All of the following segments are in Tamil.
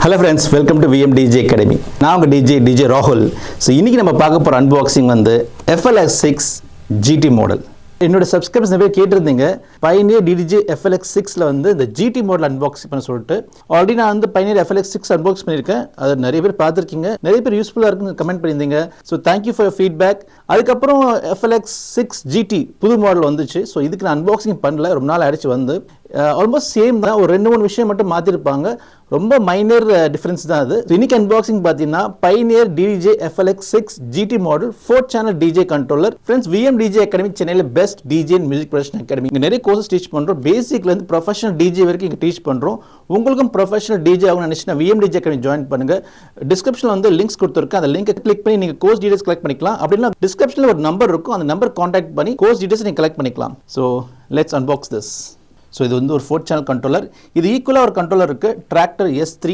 Hello friends, welcome to WeDJ Academy. நான் உங்க DJ ராகுல். ஸோ இன்னைக்கு நம்ம பார்க்க போகிற அன்பாக்சிங் வந்து FLX6 GT மாடல். என்னோட சப்ஸ்கிரைபர்ஸ் நிறைய கேட்டிருந்தீங்க பைனியர் DDJ FLX6ல வந்து இந்த GT மாடல் அன்பாக்சிங் பண்ண சொல்லிட்டு ஆல்ரெடி நான் வந்து பைனியர் FLX6 அன்பாக்ஸ் பண்ணியிருக்கேன். அது நிறைய பேர் பார்த்துருக்கீங்க, நிறைய பேர் யூஸ்ஃபுல்லாக இருக்குன்னு கமெண்ட் பண்ணியிருந்தீங்க. So thank you for feedback. அதுக்கப்புறம் FLX6 GT புது மாடல் வந்துச்சு. ஸோ இதுக்கு நான் அன்பாக்சிங் பண்ணல, ரொம்ப நாள் ஆயிடுச்சு வந்து. ஆல்மோஸ்ட் சேம் தான், ஒரு 2-3 விஷயம் மட்டும் மாற்றிருப்பாங்க, ரொம்ப மைனர் டிஃப்ரென்ஸ் தான் அது. இன்னைக்கு அன்பாக்சிங் பார்த்தீங்கன்னா Pioneer DDJ FLX6 GT model 4 channel DJ controller. Friends, WeDJ academy சென்னையில் best DJ and music production academy. இங்கே நிறைய கோர்சஸ் டீச் பண்ணுறோம், பேசிக்லேருந்து ப்ரொஃபஷனல் DJ வரைக்கும் இங்கே டீச் பண்ணுறோம். உங்களுக்கும் ப்ரொஃபஷனல் DJ ஆகணும்னு நினச்சினா WeDJ அகாடமி ஜாயின் பண்ணுங்கள். டிஸ்கிரிப்ஷனில் வந்து லிங்க்ஸ் கொடுத்துருக்கேன், அந்த லிங்கை கிளிக் பண்ணி நீங்கள் கோர்ஸ் டீடைல்ஸ் கலெக்ட் பண்ணிக்கலாம். அப்படின்னா டிஸ்கிரிப்ஷனில் ஒரு நம்பர் இருக்கும், அந்த நம்பர் கான்டாக்ட் பண்ணி கோர்ஸ் டீடைல்ஸ் நீங்கள் கலெக்ட் பண்ணிக்கலாம். So let's unbox this. So இது வந்து ஒரு 4 சேனல் கண்ட்ரோலர். இது ஈக்குவலாக ஒரு கண்ட்ரோலர் இருக்குது, Traktor S3.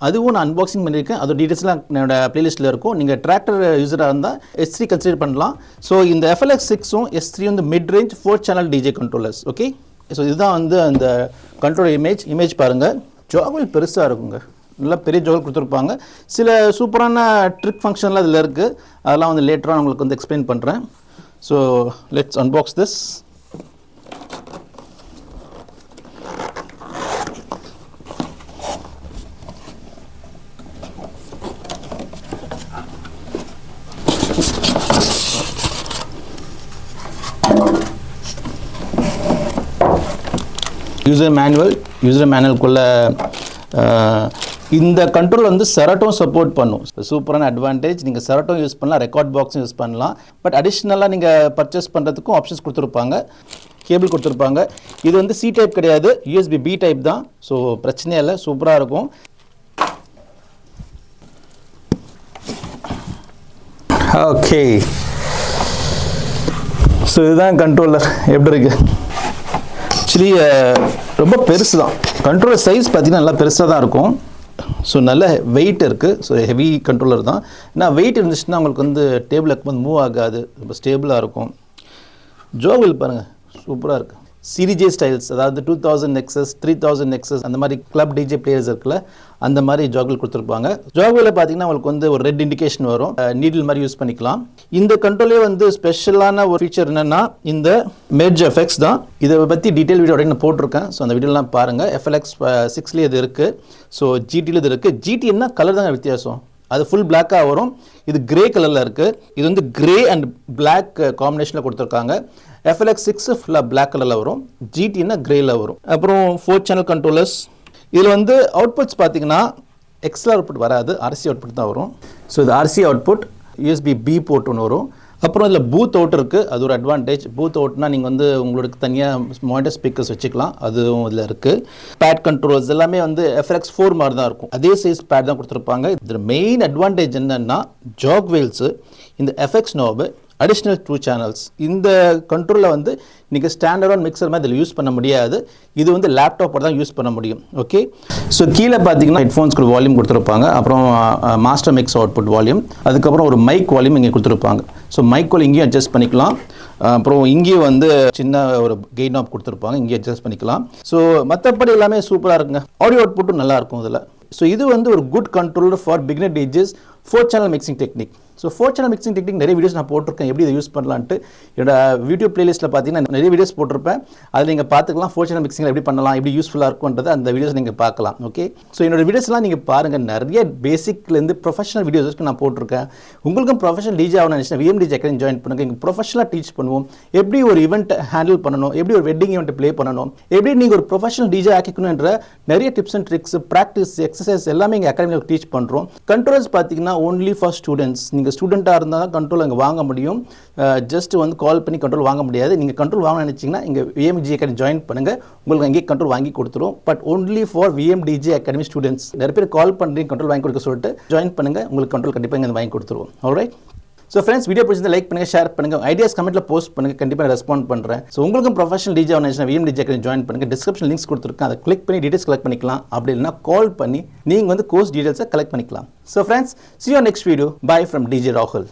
அதுவும் நான் அன்பாக்சிங் பண்ணியிருக்கேன், அதோட டீட்டெயில்ஸ்லாம் என்னோட பிளேலிஸ்ட்டில் இருக்கும். நீங்கள் Traktor யூஸராக இருந்தால் S3 கன்சிடர் பண்ணலாம். ஸோ இந்த FLX6ம் S3 வந்து mid range 4 channel DJ controllers. Okay, so இதுதான் வந்து அந்த கண்ட்ரோலர் இமேஜ் பாருங்கள். ஜாகுல் பெருசாக இருக்குங்க, நல்லா பெரிய ஜாகுல் கொடுத்துருப்பாங்க. சில சூப்பரான ட்ரிக் ஃபங்க்ஷன்லாம் இதில் இருக்குது, அதெல்லாம் வந்து லேட்டராக உங்களுக்கு வந்து எக்ஸ்பிளைன் பண்ணுறேன். So let's unbox this. User மேனுவல்குள்ள இந்த கண்ட்ரோல் வந்து Serato சப்போர்ட் பண்ணும். சூப்பரான அட்வான்டேஜ். நீங்கள் Serato யூஸ் பண்ணலாம், Rekordbox யூஸ் பண்ணலாம். பட் அடிஷ்னலாக நீங்கள் பர்ச்சேஸ் பண்ணுறதுக்கும் ஆப்ஷன்ஸ் கொடுத்துருப்பாங்க, கேபிள் கொடுத்துருப்பாங்க. இது வந்து C டைப் கிடையாது, USB B டைப் தான். ஸோ பிரச்சனையே இல்லை, சூப்பராக இருக்கும். ஓகே, ஸோ இதுதான் கண்ட்ரோலர். எப்படி இருக்குது? ஆக்சுவலி ரொம்ப பெருசு தான். கண்ட்ரோலர் சைஸ் பார்த்தீங்கன்னா நல்லா பெருசாக தான் இருக்கும். ஸோ நல்ல வெயிட் இருக்குது. ஸோ ஹெவி கண்ட்ரோலர் தான். ஏன்னா வெயிட் இருந்துச்சுன்னா உங்களுக்கு வந்து டேபிள் வந்து மூவ் ஆகாது, ரொம்ப ஸ்டேபிளாக இருக்கும். ஜோவில் பாருங்கள், சூப்பராக இருக்குது. சிரிஜே ஸ்டைல்ஸ், அதாவது 2000 நெக்ஸஸ் 3000 நெக்ஸஸ் அந்த மாதிரி கிளப் DJ பிளேயர்ஸ் இருக்குல்ல, அந்த மாதிரி ஜாகுல் கொடுத்துருப்பாங்க. ஜாகுலில் பார்த்தீங்கன்னா உங்களுக்கு வந்து ஒரு ரெட் இண்டிகேஷன் வரும், நீடில் மாதிரி யூஸ் பண்ணிக்கலாம். இந்த கண்ட்ரோலே வந்து ஸ்பெஷலான ஒரு ஃபீச்சர் என்னென்னா இந்த மெர்ஜ் எஃபெக்ட்ஸ் தான். இதை பற்றி டீட்டெயில் வீடியோ நான் போட்டிருக்கேன். ஸோ அந்த வீடியோலாம் பாருங்கள். FLX6லேயே இது இருக்குது, ஸோ GTயில் இது இருக்குது. GT என்ன கலர் தான் வித்தியாசம், அது ஃபுல் பிளாக்காக வரும், இது கிரே கலரில் இருக்குது. இது வந்து கிரே அண்ட் பிளாக் காம்பினேஷனில் கொடுத்துருக்காங்க. FLX6 ஃபுல்லாக பிளாக் கலரில் வரும், GTன்னா கிரேயில் வரும். அப்புறம் 4 சேனல் கண்ட்ரோலர்ஸ். இதில் வந்து அவுட்புட்ஸ் பார்த்தீங்கன்னா XLR அவுட்புட் வராது, RC அவுட்புட் தான் வரும். ஸோ இது RC output, USB B port ஒன்று வரும். அப்புறம் இதில் பூத் அவுட் இருக்குது, அது ஒரு அட்வான்டேஜ். பூத் அவுட்னா நீங்கள் வந்து உங்களுக்கு தனியாக மானிட்டர் ஸ்பீக்கர்ஸ் வச்சுக்கலாம், அதுவும் இதில் இருக்குது. பேட் கண்ட்ரோல்ஸ் எல்லாமே வந்து FLX4 மாதிரி தான் இருக்கும், அதே சைஸ் பேட் தான் கொடுத்துருப்பாங்க. இதில் மெயின் அட்வான்டேஜ் என்னென்னா ஜாக் வெயில்ஸு, இந்த FX நாபு, அடிஷ்னல் 2 சேனல்ஸ். இந்த கண்ட்ரோலில் வந்து நீங்கள் ஸ்டாண்டர்ட் மிக்சர் மாதிரி இதில் யூஸ் பண்ண முடியாது, இது வந்து லேப்டாப்போட தான் யூஸ் பண்ண முடியும். ஓகே, ஸோ கீழே பார்த்தீங்கன்னா ஹெட்ஃபோன்ஸ்க்கு வால்யூம் கொடுத்துருப்பாங்க, அப்புறம் மாஸ்டர் மிக்ஸ் அவுட்புட் வால்யூம், அதுக்கப்புறம் ஒரு மைக் வால்யூம் இங்கே கொடுத்துருப்பாங்க. ஸோ மைக் வால்யூம் இங்கேயும் அட்ஜஸ்ட் பண்ணிக்கலாம். அப்புறம் இங்கேயும் வந்து சின்ன ஒரு கெயின் ஆப் கொடுத்துருப்பாங்க, இங்கேயும் அட்ஜஸ்ட் பண்ணிக்கலாம். ஸோ மற்றபடி எல்லாமே சூப்பராக இருக்குங்க. ஆடியோ அவுட்புட்டும் நல்லாயிருக்கும் இதில். ஸோ இது வந்து ஒரு good controller for beginner DJs 4 channel mixing technique. So 4 channel mixing technique நிறைய வீடியோஸ் நான் போட்டிருக்கேன், எப்படி இதை யூஸ் பண்ணலான்ட்டு. என்னோட யூடியூப் பிளேலிஸ்ட்டில் பார்த்தீங்கன்னா நிறைய வீடியோஸ் போட்டிருப்பேன், அதில் நீங்கள் பார்த்துக்கலாம் 4 சேனல் மிக்சிங் எப்படி பண்ணலாம், எப்படி யூஸ்ஃபுல்லாக இருக்கும்ன்றது அந்த வீடியோஸ் நீங்கள் பார்க்கலாம். ஓகே, ஸோ என்னோட வீடியோஸ்லாம் நீங்கள் பாருங்கள், நிறைய பேசிக்லேருந்து ப்ரொஃபஷனல் வீடியோஸ்க்கு நான் போட்டிருக்கேன். உங்களுக்கும் ப்ரொஃபஷனல் DJ ஆகணும்னு நினச்சினா WeDJ அகாடமி ஜாயின் பண்ணுங்கள். இங்கே ப்ரொஃபஷனலாக டீச் பண்ணுவோம், எப்படி ஒரு ஈவெண்ட் ஹேண்டில் பண்ணணும், எப்படி ஒரு வெட்டிங் ஈவெண்ட் ப்ளே பண்ணணும், எப்படி நீங்கள் ஒரு ப்ரொஃபஷனல் DJ ஆக்கிக்கணுன்ற நிறைய tips and tricks, practice, exercise எல்லாமே இங்கே அகாடமியில் டீச் பண்ணுறோம். கண்ட்ரோல்ஸ் பார்த்தீங்கன்னா ஓன்லி ஃபார் ஸ்டூடெண்ட்ஸ். நீங்கள் ஸ்டூடெண்ட்டாக இருந்தால் தான் கண்ட்ரோல் அங்கே வாங்க முடியும், ஜஸ்ட் வந்து கால் பண்ணி கண்ட்ரோல் வாங்க முடியாது. நீங்கள் கண்ட்ரோல் வாங்க நினச்சிங்கன்னா இங்கே WeDJ அகாடமி ஜாயின் பண்ணுங்கள், உங்களுக்கு அங்கேயே கண்ட்ரோல் வாங்கி கொடுத்துரும். But only for WeDJ academy students. நிறைய பேர் கால் பண்ணுறீங்க கண்ட்ரோல் வாங்கி கொடுக்க சொல்லிட்டு, ஜாயின் பண்ணுங்கள், உங்களுக்கு கண்ட்ரோல் கண்டிப்பாக இங்கே வாங்கி கொடுத்துருவோம். ஆல்ரைட், ஸோ ஃப்ரெண்ட்ஸ், வீடியோ பிடிச்சிருந்தா லைக் பண்ணுங்கள், ஷேர் பண்ணுங்கள், ஐடியாஸ் கமெண்ட்டில் போஸ்ட் பண்ணுங்கள், கண்டிப்பாக ரெஸ்பாண்ட் பண்ணுறேன். ஸோ உங்களுக்கும் ப்ரொஃபஷனல் DJ ஆகணும்னா WeDJ அகாடமி ஜாயின் பண்ணுங்கள். டிஸ்கிரிப்ஷன் லிங்க்ஸ் கொடுத்துருக்கேன், அதை கிளிக் பண்ணி டீடைல்ஸ் கலெக்ட் பண்ணிக்கலாம். அப்படி இல்லைனா கால் பண்ணி நீங்கள் வந்து கோர்ஸ் டீடைல்ஸை கலெக்ட் பண்ணிக்கலாம். So friends, see you on next video. Bye from DJ ராகுல்.